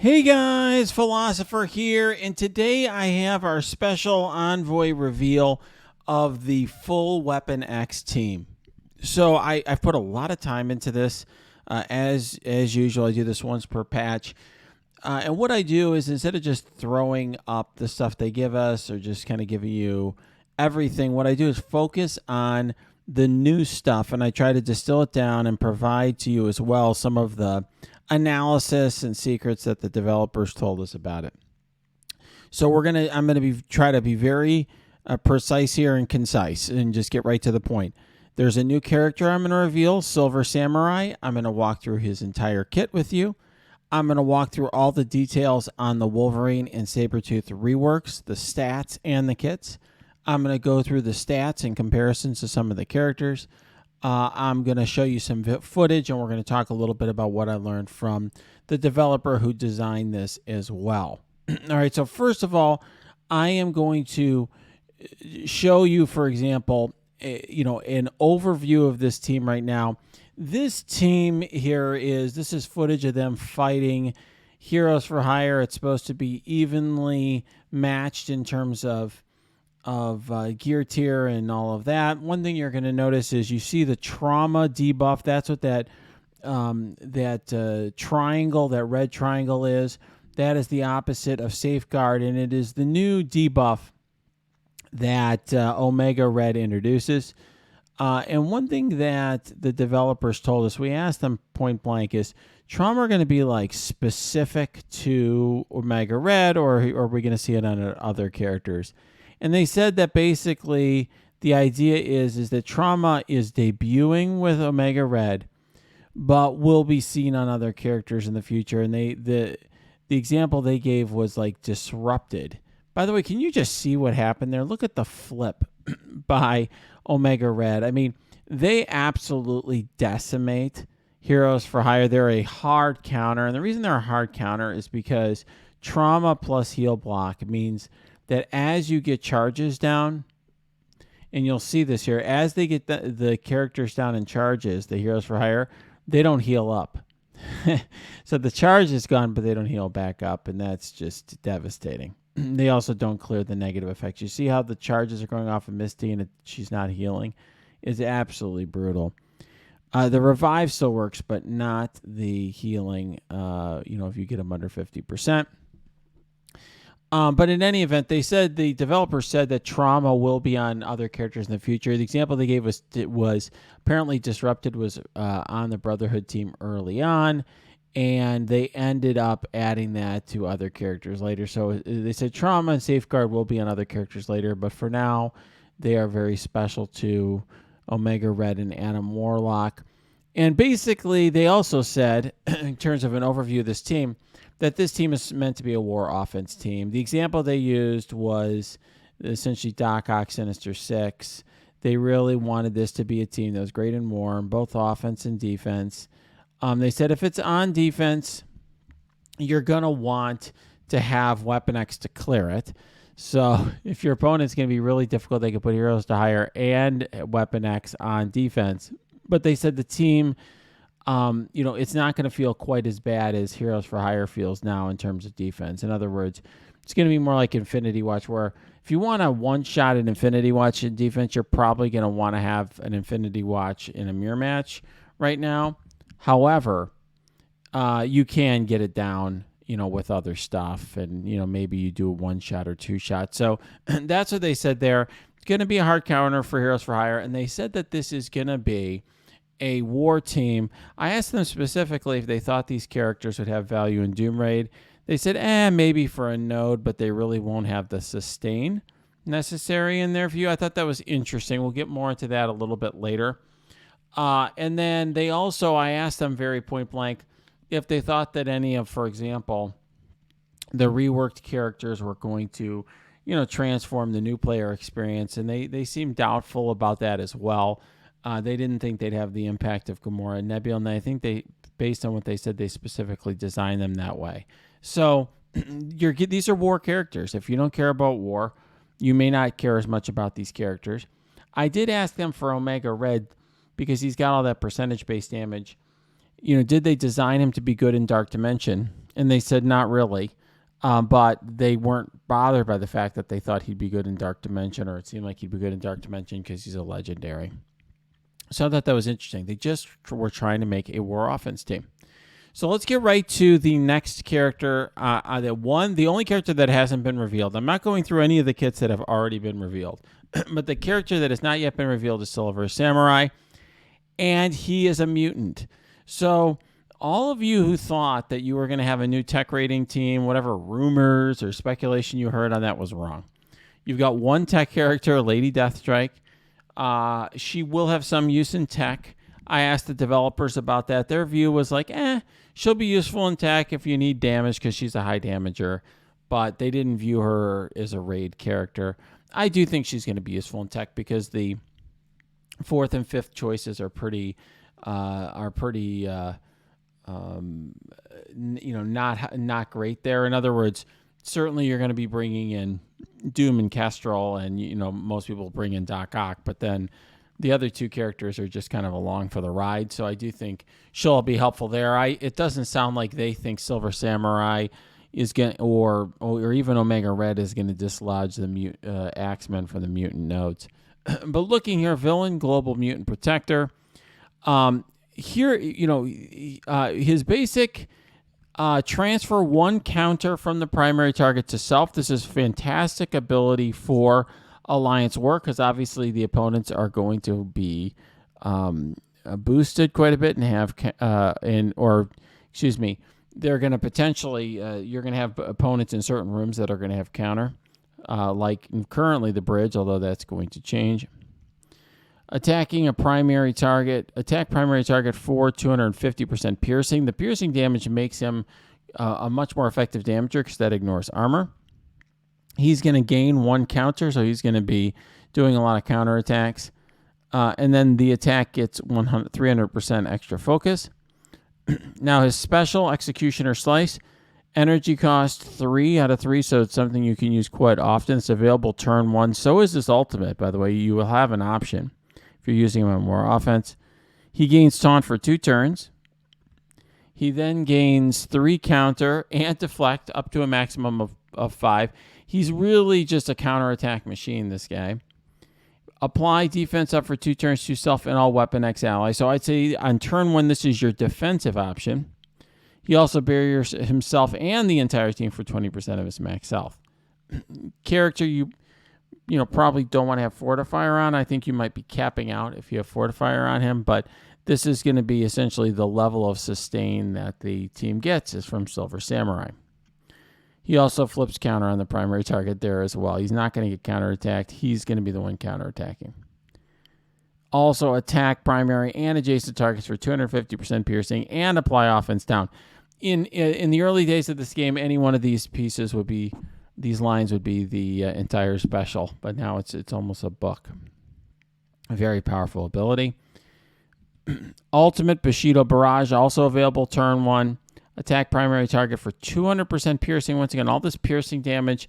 Hey guys, Philosopher here, and today I have our special envoy reveal of the full Weapon X team. So I've put a lot of time into this. As usual, I do this once per patch. And what I do is instead of just throwing up the stuff they give us or just kind of giving you everything, what I do is focus on the new stuff, and I try to distill it down and provide to you as well some of the analysis and secrets that the developers told us about it. So I'm gonna try to be very precise here and concise, and just get right to the point. There's a new character I'm gonna reveal, Silver Samurai. I'm gonna walk through his entire kit with you. I'm going to walk through all the details on the Wolverine and Sabretooth reworks, the stats and the kits. I'm going to go through the stats and comparisons to some of the characters. I'm going to show you some footage, and we're going to talk a little bit about what I learned from the developer who designed this as well. All right, so first of all, I am going to show you, for example, an overview of this team right now. This team here this is footage of them fighting Heroes for Hire. It's supposed to be evenly matched in terms of gear tier and all of that. One thing you're going to notice is you see the trauma debuff. That's what that triangle, that red triangle is. That is the opposite of Safeguard, and it is the new debuff that Omega Red introduces. And one thing that the developers told us, we asked them point blank, is trauma are going to be like specific to Omega Red, or are we going to see it on other characters? And they said that basically the idea is that trauma is debuting with Omega Red, but will be seen on other characters in the future. And the example they gave was like Disrupted. By the way, can you just see what happened there? Look at the flip by Omega Red. I mean, they absolutely decimate Heroes for Hire. They're a hard counter, and the reason they're a hard counter is because trauma plus heal block means that as you get charges down, and you'll see this here, as they get the characters down in charges, the Heroes for Hire, they don't heal up. So the charge is gone, but they don't heal back up, and that's just devastating. They also don't clear the negative effects. You see how the charges are going off of Misty and she's not healing? It's absolutely brutal. The revive still works, but not the healing, if you get them under 50%. But in any event, the developers said that trauma will be on other characters in the future. The example they gave was apparently Disrupted was on the Brotherhood team early on, and they ended up adding that to other characters later. So they said trauma and Safeguard will be on other characters later, but for now, they are very special to Omega Red and Adam Warlock. And basically, they also said, in terms of an overview of this team, that this team is meant to be a war offense team. The example they used was essentially Doc Ock Sinister Six. They really wanted this to be a team that was great in war, both offense and defense. They said if it's on defense, you're going to want to have Weapon X to clear it. So if your opponent's going to be really difficult, they can put Heroes to Hire and Weapon X on defense. But they said the team, it's not going to feel quite as bad as Heroes for Hire feels now in terms of defense. In other words, it's going to be more like Infinity Watch, where if you want a one-shot in Infinity Watch in defense, you're probably going to want to have an Infinity Watch in a mirror match right now. However, you can get it down, with other stuff, and, maybe you do a one-shot or two-shot. So that's what they said there. It's going to be a hard counter for Heroes for Hire, and they said that this is going to be a war team. I asked them specifically if they thought these characters would have value in Doom Raid. They said, maybe for a node, but they really won't have the sustain necessary in their view. I thought that was interesting. We'll get more into that a little bit later. And then I asked them very point blank if they thought that any of, for example, the reworked characters were going to, transform the new player experience. And they seemed doubtful about that as well. They didn't think they'd have the impact of Gamora and Nebula, and I think based on what they said, they specifically designed them that way. So these are war characters. If you don't care about war, you may not care as much about these characters. I did ask them for Omega Red because he's got all that percentage-based damage. Did they design him to be good in Dark Dimension? And they said not really. But they weren't bothered by the fact that they thought he'd be good in Dark Dimension, or it seemed like he'd be good in Dark Dimension because he's a legendary. So I thought that was interesting. They just were trying to make a war offense team. So let's get right to the next character. The only character that hasn't been revealed. I'm not going through any of the kits that have already been revealed, but the character that has not yet been revealed is Silver Samurai, and he is a mutant. So all of you who thought that you were going to have a new tech rating team, whatever rumors or speculation you heard on that was wrong. You've got one tech character, Lady Deathstrike. She will have some use in tech. I asked the developers about that. Their view was like, she'll be useful in tech if you need damage because she's a high damager. But they didn't view her as a raid character. I do think she's going to be useful in tech because the 4th and 5th choices are pretty not great there. In other words, certainly you're going to be bringing in Doom and Kestrel, and most people bring in Doc Ock, but then the other two characters are just kind of along for the ride. So I do think she'll be helpful there. It doesn't sound like they think Silver Samurai is going or even Omega Red is going to dislodge the Axemen from the mutant nodes. But looking here, villain, global mutant protector. Here, his basic transfer 1 counter from the primary target to self. This is fantastic ability for Alliance work because obviously the opponents are going to be boosted quite a bit and have they're going to potentially you're going to have opponents in certain rooms that are going to have counter, like currently the bridge, although that's going to change. Attacking a primary target. Attack primary target for 250% piercing. The piercing damage makes him a much more effective damager because that ignores armor. He's going to gain 1 counter, so he's going to be doing a lot of counter attacks. And then the attack gets 300% extra focus. Now his special, Executioner Slice, energy cost 3 out of 3, so it's something you can use quite often. It's available turn 1. So is this ultimate, by the way. You will have an option if you're using him on more offense. He gains taunt for 2 turns. He then gains 3 counter and deflect up to a maximum of 5. He's really just a counterattack machine, this guy. Apply defense up for 2 turns to self and all Weapon X allies. So I'd say on turn 1, this is your defensive option. He also barriers himself and the entire team for 20% of his max health. Character you probably don't want to have Fortifier on. I think you might be capping out if you have Fortifier on him, but this is going to be essentially the level of sustain that the team gets is from Silver Samurai. He also flips counter on the primary target there as well. He's not going to get counterattacked. He's going to be the one counterattacking. Also attack primary and adjacent targets for 250% piercing and apply offense down. In the early days of this game, any one of these pieces would be, these lines would be the entire special, but now it's almost a book. A very powerful ability. Ultimate Bushido Barrage, also available turn 1. Attack primary target for 200% piercing. Once again, all this piercing damage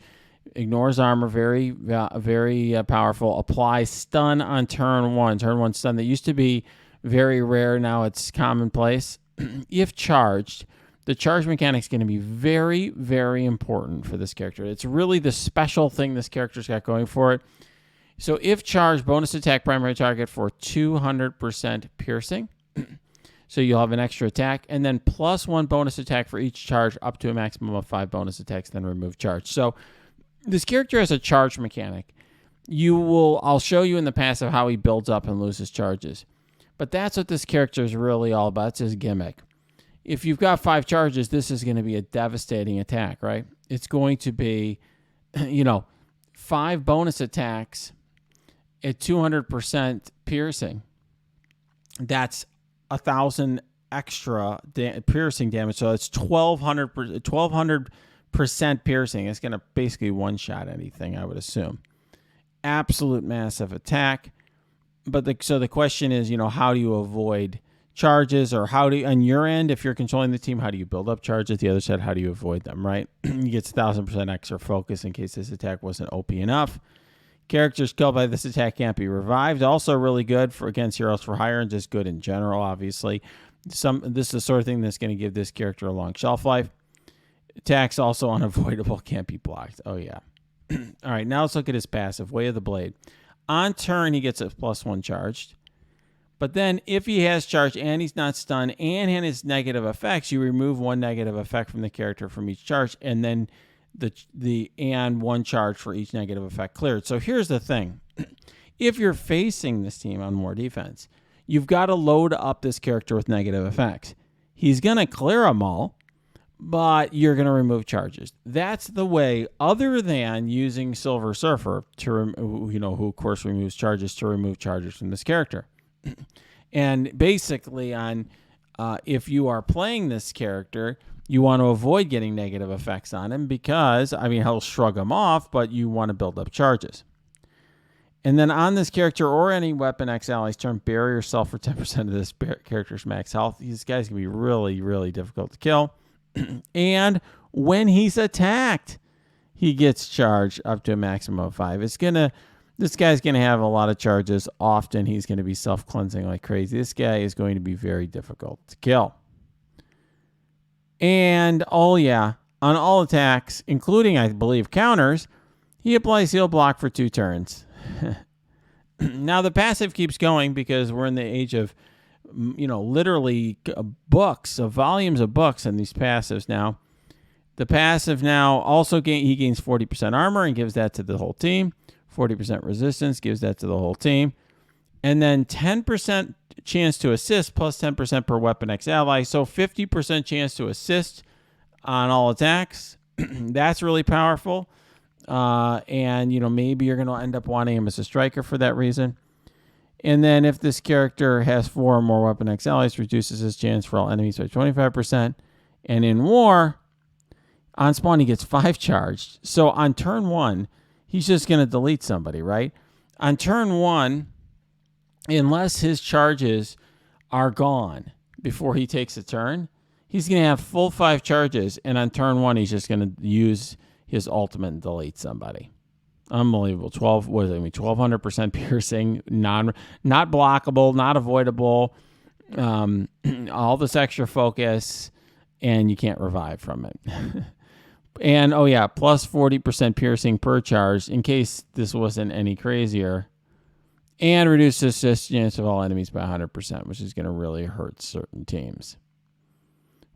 ignores armor. Very, very powerful. Apply stun on turn 1. Turn 1 stun that used to be very rare. Now it's commonplace. If charged, the charge mechanic is going to be very, very important for this character. It's really the special thing this character's got going for it. So if charged, bonus attack primary target for 200% piercing. So you'll have an extra attack, and then plus 1 bonus attack for each charge up to a maximum of 5 bonus attacks, then remove charge. So this character has a charge mechanic. I'll show you in the passive how he builds up and loses charges. But that's what this character is really all about. It's his gimmick. If you've got 5 charges, this is going to be a devastating attack, right? It's going to be, 5 bonus attacks at 200% piercing. That's 1,000 extra piercing damage. So it's 1,200% piercing. It's going to basically one-shot anything, I would assume. Absolute massive attack. But so the question is, how do you avoid charges, or how do you, on your end, if you're controlling the team, how do you build up charges? The other side, how do you avoid them, right? You get 1,000% extra focus in case this attack wasn't OP enough. Characters killed by this attack can't be revived. Also really good for against heroes for hire, and just good in general, obviously. This is the sort of thing that's going to give this character a long shelf life. Attacks also unavoidable, can't be blocked. Oh, yeah. All right, now let's look at his passive, Way of the Blade. On turn, he gets a +1 charged. But then if he has charge and he's not stunned and his negative effects, you remove 1 negative effect from the character from each charge, and then and 1 charge for each negative effect cleared. So here's the thing. If you're facing this team on more defense, you've got to load up this character with negative effects. He's going to clear them all, but you're going to remove charges. That's the way, other than using Silver Surfer, who of course removes charges, to remove charges from this character. And basically, if you are playing this character, you want to avoid getting negative effects on him because, he'll shrug them off, but you want to build up charges. And then on this character or any Weapon X ally's turn, bury yourself for 10% of this character's max health. These guys can be really, really difficult to kill. And when he's attacked, he gets charged up to a maximum of 5. This guy's going to have a lot of charges. Often he's going to be self-cleansing like crazy. This guy is going to be very difficult to kill. And, on all attacks, including, I believe, counters, he applies Heal Block for 2 turns. Now, the passive keeps going because we're in the age of, literally volumes of books in these passives now. The passive now also he gains 40% armor and gives that to the whole team. 40% resistance, gives that to the whole team. And then 10% chance to assist plus 10% per Weapon X ally. So 50% chance to assist on all attacks. That's really powerful. And maybe you're going to end up wanting him as a striker for that reason. And then if this character has 4 or more Weapon X allies, reduces his chance for all enemies by 25%. And in war, on spawn, he gets 5 charged. So on turn 1, he's just going to delete somebody, right? On turn 1, unless his charges are gone before he takes a turn, he's going to have full 5 charges. And on turn 1, he's just going to use his ultimate and delete somebody. Unbelievable. 1,200% piercing, not blockable, not avoidable. All this extra focus, and you can't revive from it. And, plus 40% piercing per charge, in case this wasn't any crazier. And reduces the chance of all enemies by 100%, which is going to really hurt certain teams.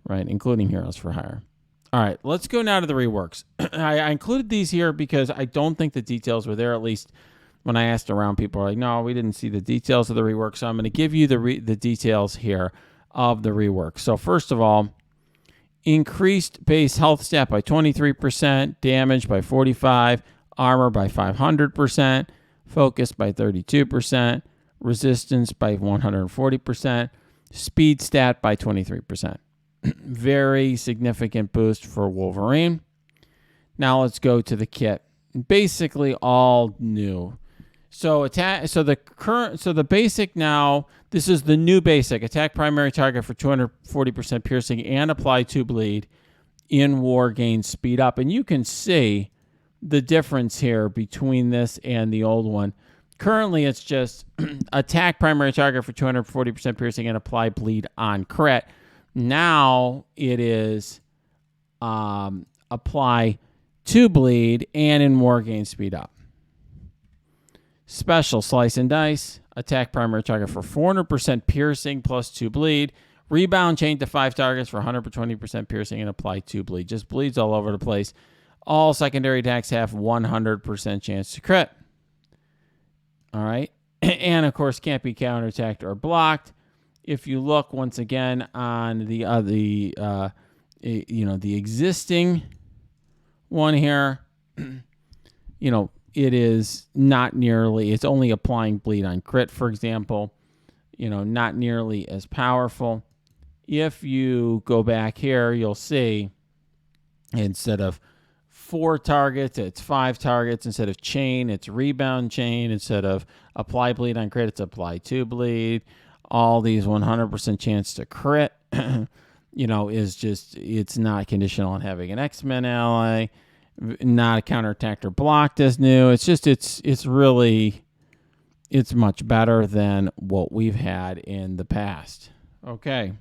Right, including Heroes for Hire. All right, let's go now to the reworks. I included these here because I don't think the details were there. At least when I asked around, people are like, no, we didn't see the details of the rework. So I'm going to give you the details here of the rework. So first of all, increased base health stat by 23%, damage by 45%, armor by 500%, focus by 32%, resistance by 140%, speed stat by 23%. Very significant boost for Wolverine. Now let's go to the kit. Basically all new. So the basic now, this is the new basic. Attack primary target for 240% piercing and apply 2 bleed. In war, gain speed up. And you can see the difference here between this and the old one. Currently, it's just attack primary target for 240% piercing and apply bleed on crit. Now it is apply 2 bleed and in war gain speed up. Special slice and dice. Attack primary target for 400% piercing plus 2 bleed. Rebound chain to 5 targets for 120% piercing and apply 2 bleed. Just bleeds all over the place. All secondary attacks have 100% chance to crit. All right. And of course can't be counterattacked or blocked. If you look once again on the existing one here, it is not nearly, it's only applying bleed on crit, for example, not nearly as powerful. If you go back here, you'll see instead of 4 targets, it's 5 targets. Instead of chain, it's rebound chain. Instead of apply bleed on crit, it's apply 2 bleed. All these 100% chance to crit, is just, it's not conditional on having an X-Men ally, not counterattacked or blocked as new. It's just, it's really, it's much better than what we've had in the past. Okay.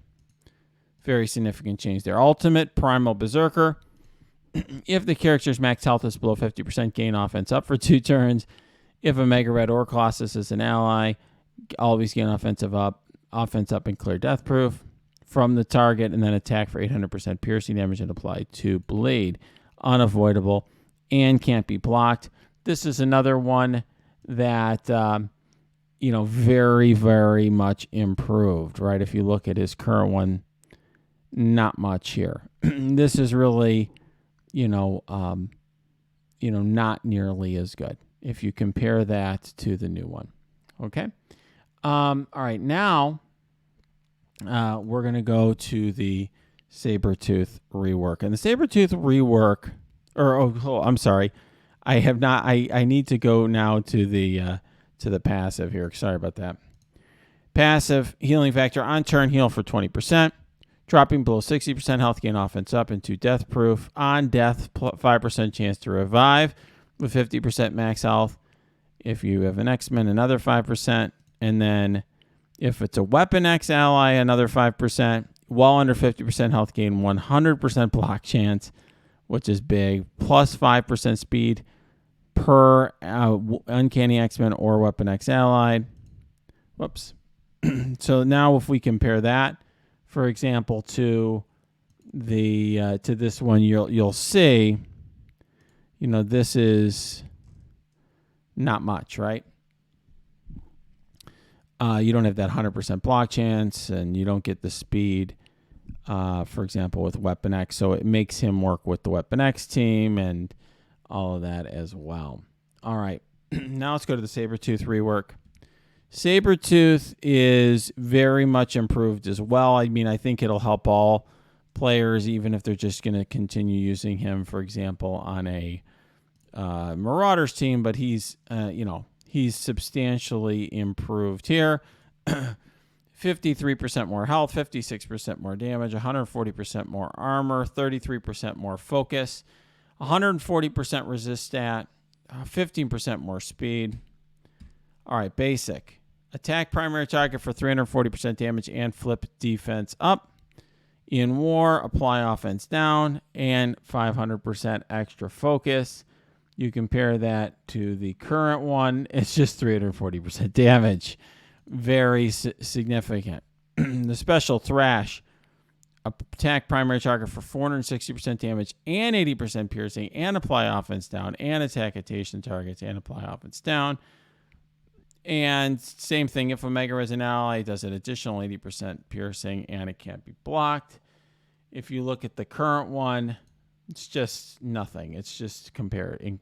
Very significant change there. Ultimate Primal Berserker. If the character's max health is below 50%, gain offense up for 2 turns. If a Mega Red or Colossus is an ally, always gain offense up and clear death proof from the target, and then attack for 800% piercing damage and apply 2 bleed. Unavoidable and can't be blocked. This is another one that very, very much improved, right? If you look at his current one, not much here. This is really, not nearly as good if you compare that to the new one. Okay. All right. Now, we're going to go to the Sabretooth rework. And the Sabretooth rework, I'm sorry. I have not, I need to go now to the passive here. Sorry about that. Passive, healing factor on turn, heal for 20%. Dropping below 60% health, gain offense up into death proof. On death, 5% chance to revive with 50% max health. If you have an X-Men, another 5%. And then if it's a Weapon X ally, another 5%. While under 50% health, gain 100% block chance, which is big. Plus 5% speed per Uncanny X-Men or Weapon X allied. Whoops. So now if we compare that, for example, to this one, you'll see, this is not much, right? You don't have that 100% block chance, and you don't get the speed, for example, with Weapon X. So it makes him work with the Weapon X team and all of that as well. All right. Now let's go to the Sabretooth rework. Sabretooth is very much improved as well. I mean, I think it'll help all players, even if they're just going to continue using him, for example, on a Marauders team. But he's substantially improved here. 53% more health, 56% more damage, 140% more armor, 33% more focus, 140% resist stat, 15% more speed. All right, basic. Attack primary target for 340% damage and flip defense up. In war, apply offense down and 500% extra focus. You compare that to the current one, it's just 340% damage. Very significant. The special Thrash, attack primary target for 460% damage and 80% piercing and apply offense down, and attack adjacent targets and apply offense down. And same thing, if Omega is an ally, it does an additional 80% piercing and it can't be blocked. If you look at the current one, it's just nothing. It's just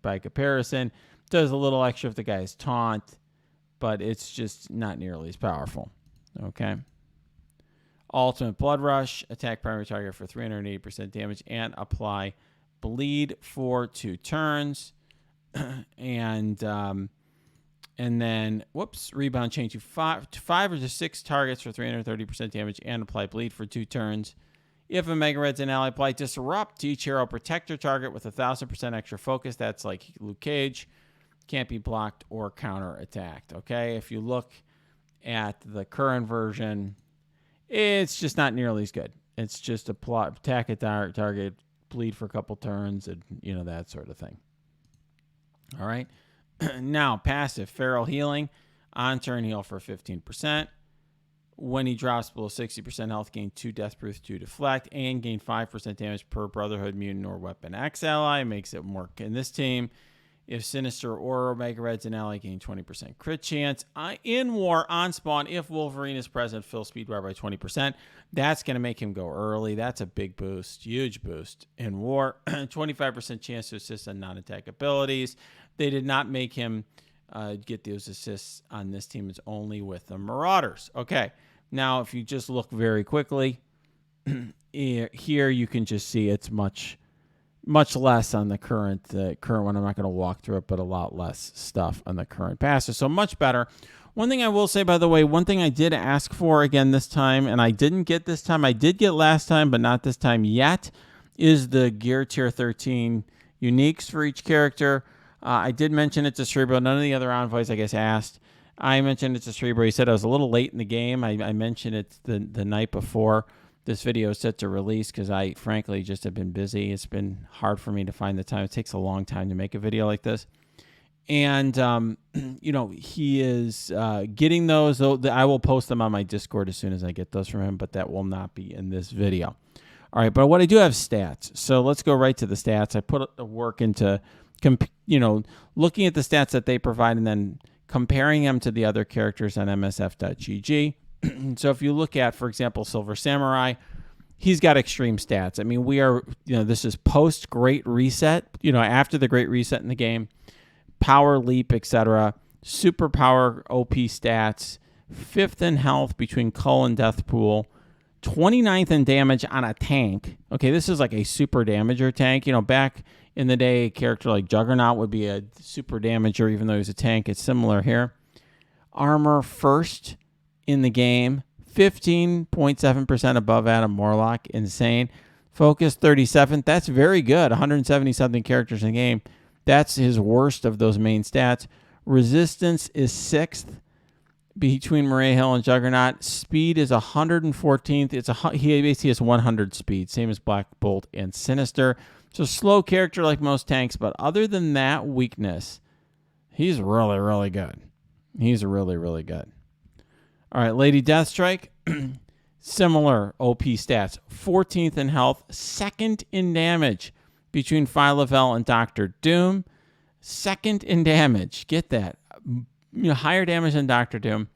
by comparison. It does a little extra if the guy's taunt, but it's just not nearly as powerful. Okay. Ultimate Blood Rush, attack primary target for 380% damage and apply bleed for 2 turns. And then, rebound chain to 5 or to 6 targets for 330% damage and apply bleed for 2 turns. If a Mega Red's an ally, apply disrupt to each hero protector target with 1,000% extra focus. That's like Luke Cage. Can't be blocked or counter attacked. Okay, if you look at the current version, it's just not nearly as good. It's just attack a target, bleed for a couple turns, and that sort of thing. All right. Now, passive, Feral Healing. On turn, heal for 15%. When he drops below 60% health, gain 2 death proof, 2 deflect, and gain 5% damage per Brotherhood mutant or Weapon X ally. Makes it work in this team. If Sinister or Omega Red's an ally, gain 20% crit chance. In war, on spawn, if Wolverine is present, fill speed bar by 20%. That's going to make him go early. That's a big boost, huge boost. In war, 25% chance to assist on non-attack abilities. They did not make him get those assists on this team. It's only with the Marauders. Okay, now if you just look very quickly, here you can just see it's much less on the current one. I'm not going to walk through it, but a lot less stuff on the current passer. So much better. One thing I will say, by the way, one thing I did ask for again this time, and I didn't get this time. I did get last time, but not this time yet, is the Gear Tier 13 uniques for each character. I did mention it to Cerebro. None of the other envoys, I guess, asked. I mentioned it to Cerebro. He said I was a little late in the game. I mentioned it the night before. this video is set to release, because I frankly just have been busy. It's been hard for me to find the time. It takes a long time to make a video like this. And, you know, he is getting those. I will post them on my Discord as soon as I get those from him, but that will not be in this video. All right, but what I do have stats. So let's go right to the stats. I put the work into, you know, looking at the stats that they provide and then comparing them to the other characters on MSF.gg. So if you look at, for example, Silver Samurai, he's got extreme stats. I mean, we are, you know, this is post Great Reset, you know, after the Great Reset in the game, power leap, etc. Superpower OP stats, 5th in health between Cull and Deathpool, 29th in damage on a tank. Okay, this is like a super damager tank. You know, back in the day, a character like Juggernaut would be a super damager, even though he's a tank. It's similar here. Armor 1st in the game, 15.7% above Adam Warlock. Insane. Focus 37th. That's very good. 170 something characters in the game. That's his worst of those main stats. Resistance is 6th between Maria Hill and Juggernaut. Speed is 114th. He basically has 100 speed, same as Black Bolt and Sinister. So slow character like most tanks, but other than that weakness, he's really, really good. He's really, really good. All right, Lady Deathstrike, similar OP stats. 14th in health, 2nd in damage between Phyla-Vell and Doctor Doom. 2nd in damage. Get that. You know, higher damage than Doctor Doom.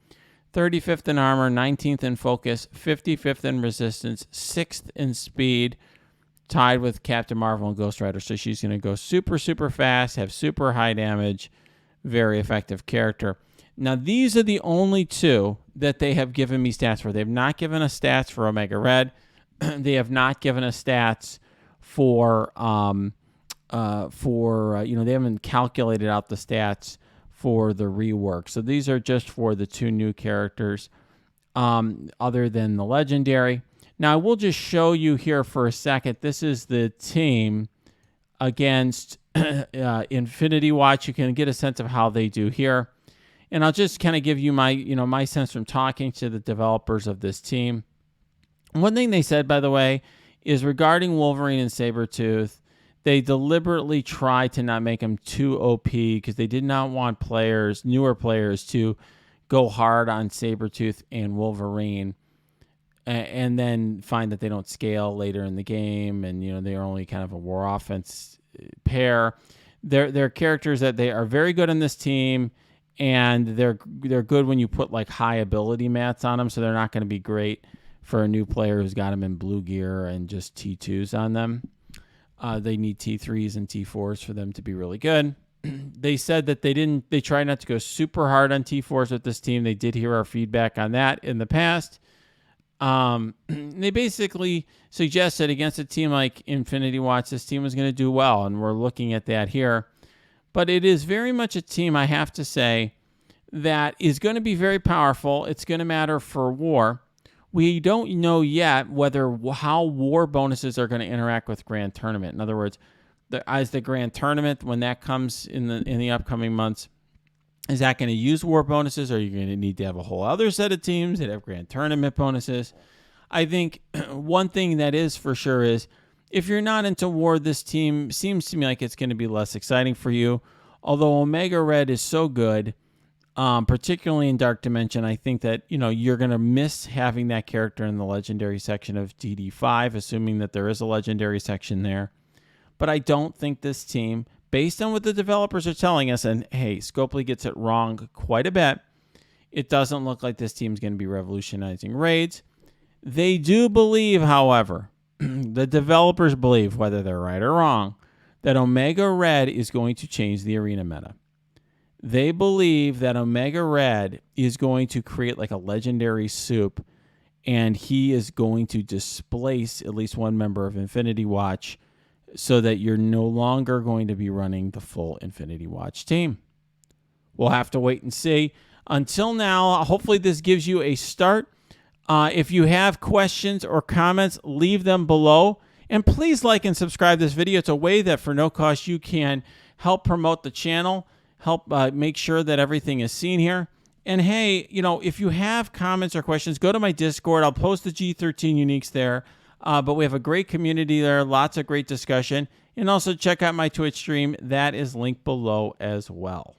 35th in armor, 19th in focus, 55th in resistance, 6th in speed, tied with Captain Marvel and Ghost Rider. So she's going to go super, super fast, have super high damage, very effective character. Now, these are the only two that they have given me stats for. They have not given us stats for Omega Red. They have not given us stats for you know, they haven't calculated out the stats for the rework. So these are just for the two new characters, other than the legendary. Now, I will just show you here for a second. This is the team against Infinity Watch. You can get a sense of how they do here. And I'll just kind of give you my, you know, my sense from talking to the developers of this team. One thing they said, by the way, is regarding Wolverine and Sabretooth, they deliberately tried to not make them too OP because they did not want players, newer players, to go hard on Sabretooth and Wolverine and then find that they don't scale later in the game, and, you know, they're only kind of a war offense pair. They're characters that they are very good on this team, and they're good when you put like high ability mats on them, so they're not going to be great for a new player who's got them in blue gear and just T2s on them. They need T3s and T4s for them to be really good. They said that they try not to go super hard on T4s with this team. They did hear our feedback on that in the past. They basically suggested against a team like Infinity Watch, this team was going to do well, and we're looking at that here. But it is very much a team, I have to say, that is going to be very powerful. It's going to matter for war. We don't know yet how war bonuses are going to interact with Grand Tournament. In other words, as the Grand Tournament, when that comes in the upcoming months, is that going to use war bonuses, or are you going to need to have a whole other set of teams that have Grand Tournament bonuses? I think one thing that is for sure is, if you're not into war, this team seems to me like it's going to be less exciting for you. Although Omega Red is so good, particularly in Dark Dimension, I think that, you know, you're going to miss having that character in the legendary section of DD5, assuming that there is a legendary section there. But I don't think this team, based on what the developers are telling us, and hey, Scopely gets it wrong quite a bit, it doesn't look like this team's going to be revolutionizing raids. They do believe, however, the developers believe, whether they're right or wrong, that Omega Red is going to change the arena meta. They believe that Omega Red is going to create like a legendary soup, and he is going to displace at least one member of Infinity Watch so that you're no longer going to be running the full Infinity Watch team. We'll have to wait and see. Until now, hopefully this gives you a start. If you have questions or comments, leave them below. And please like and subscribe this video. It's a way that for no cost you can help promote the channel, help make sure that everything is seen here. And hey, if you have comments or questions, go to my Discord. I'll post the G13 uniques there. But we have a great community there, lots of great discussion. And also check out my Twitch stream. That is linked below as well.